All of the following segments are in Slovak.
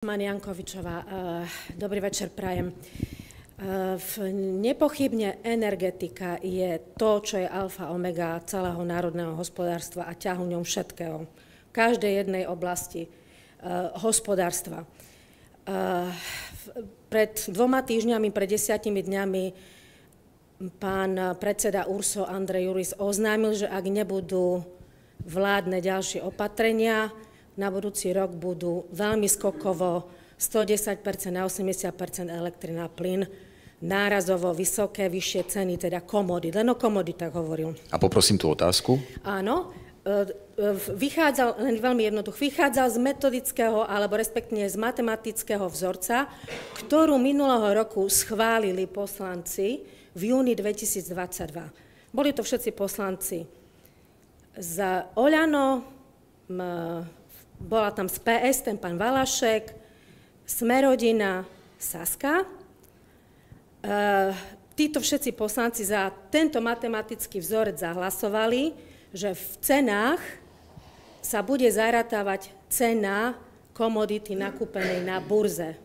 Pani Jankovičová, dobrý večer prajem. Nepochybne energetika je to, čo je alfa omega celého národného hospodárstva a ťahuňom všetkého. V každej jednej oblasti hospodárstva. Pred 2 týždňami, pred 10 dňami pán predseda URSO Andrej Juris oznámil, že ak nebudú vládne ďalšie opatrenia, na budúci rok budú veľmi skokovo 110% na 80% elektrina a plyn, nárazovo vysoké, vyššie ceny, teda komodít. Len o komoditách hovoril. A poprosím tú otázku. Áno, vychádzal, len veľmi jednoducho, vychádzal z metodického, alebo respektíve z matematického vzorca, ktorú minulého roku schválili poslanci v júni 2022. Boli to všetci poslanci za Oľano, bola tam z PS, ten pán Valašek, Smerodina, Saska. Títo všetci poslanci za tento matematický vzorec zahlasovali, že v cenách sa bude zarátavať cena komodity nakúpenej na burze.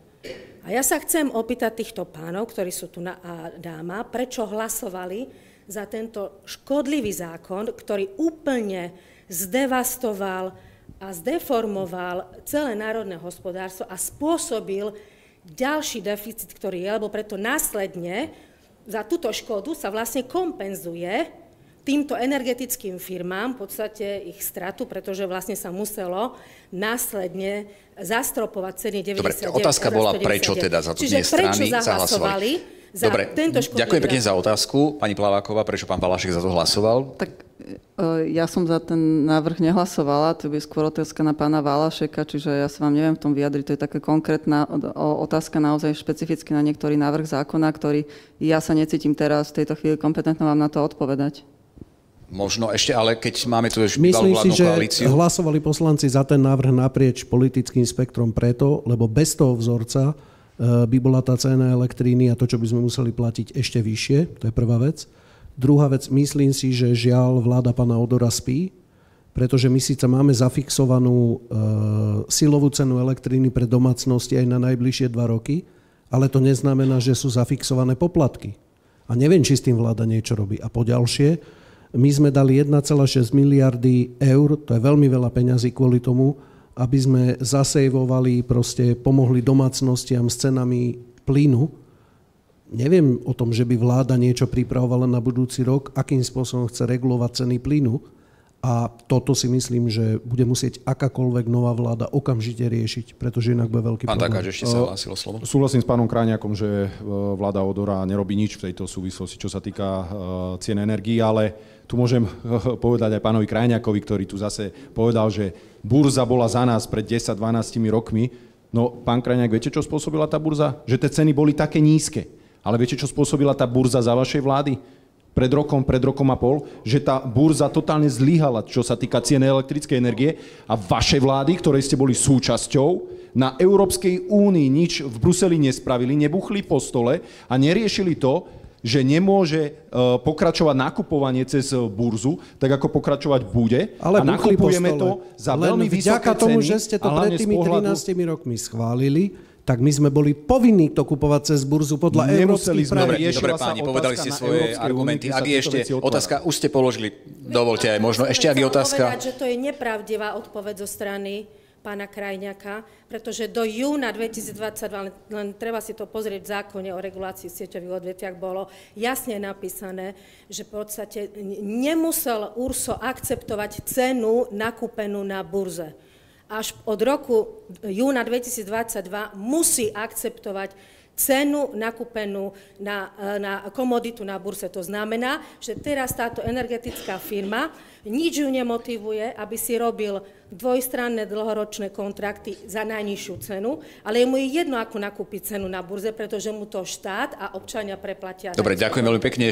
A ja sa chcem opýtať týchto pánov, ktorí sú tu a dáma, prečo hlasovali za tento škodlivý zákon, ktorý úplne zdevastoval a zdeformoval celé národné hospodárstvo a spôsobil ďalší deficit, ktorý je, lebo preto následne za túto škodu sa vlastne kompenzuje týmto energetickým firmám v podstate ich stratu, pretože vlastne sa muselo následne zastropovať ceny 99. Dobre, otázka bola, prečo teda za to dve strany zahlasovali. Dobre, ďakujem pekne za otázku. Pani Plaváková, prečo pán Valašek za to hlasoval? Tak ja som za ten návrh nehlasovala, to by skôr otázka na pána Valašeka, čiže ja sa vám neviem v tom vyjadriť. To je taká konkrétna otázka naozaj špecificky na niektorý návrh zákona, ktorý ja sa necítim teraz v tejto chvíli kompetentná vám na to odpovedať. Možno ešte, ale keď máme tu už bývalú vládnu koalíciu. Myslím si, že hlasovali poslanci za ten návrh naprieč politickým spektrom preto, lebo bez toho vzorca by bola tá cena elektríny a to, čo by sme museli platiť, ešte vyššie. To je prvá vec. Druhá vec, myslím si, že žiaľ vláda pána Odora spí, pretože my síce máme zafixovanú silovú cenu elektríny pre domácnosti aj na najbližšie 2 roky, ale to neznamená, že sú zafixované poplatky. A neviem, či s tým vláda niečo robí. A poďalšie, my sme dali 1,6 miliardy eur, to je veľmi veľa peňazí kvôli tomu, aby sme zasejvovali, proste pomohli domácnostiam s cenami plynu. Neviem o tom, že by vláda niečo pripravovala na budúci rok, akým spôsobom chce regulovať ceny plynu. A toto si myslím, že bude musieť akákoľvek nová vláda okamžite riešiť, pretože inak bude veľký problém. Pán Takáč, ešte sa hlásilo slovo. Súhlasím s pánom Kráňakom, že vláda Odora nerobí nič v tejto súvislosti, čo sa týka cien energií, ale tu môžem povedať aj pánovi Kráňakovi, ktorý tu zase povedal, že burza bola za nás pred 10-12 rokmi. No, pán Kráňak, viete, čo spôsobila tá burza? Že tie ceny boli také nízke. Ale viete, čo spôsobila tá burza za vašej vlády? Pred rokom a pol, že tá burza totálne zlyhala, čo sa týka cien elektrickej energie a vaše vlády, ktorej ste boli súčasťou, na Európskej únii nič v Bruseli nespravili, nebuchli po stole a neriešili to, že nemôže pokračovať nakupovanie cez burzu, tak ako pokračovať bude. Ale a nakupujeme to za veľmi vysoké vďaka tomu, ceny. že ste to pred tými 13 rokmi schválili, tak my sme boli povinní to kupovať cez burzu podľa európskych pravidiel. Dobre páni, povedali ste svoje argumenty. Ak je ešte otázka, už ste položili, dovolte aj možno, ešte ak je otázka. Chcem povedať, že to je nepravdivá odpoveď zo strany pána Krajňaka, pretože do júna 2022, len treba si to pozrieť v zákone o regulácii sieťových odvetviach, bolo jasne napísané, že v podstate nemusel URSO akceptovať cenu nakúpenú na burze. Až od roku júna 2022 musí akceptovať cenu nakúpenú na komoditu na burze. To znamená, že teraz táto energetická firma nič ju nemotivuje, aby si robil dvojstranné dlhoročné kontrakty za najnižšiu cenu, ale mu je jedno, ako nakúpiť cenu na burze, pretože mu to štát a občania preplatia. Dobre, ďakujem veľmi pekne.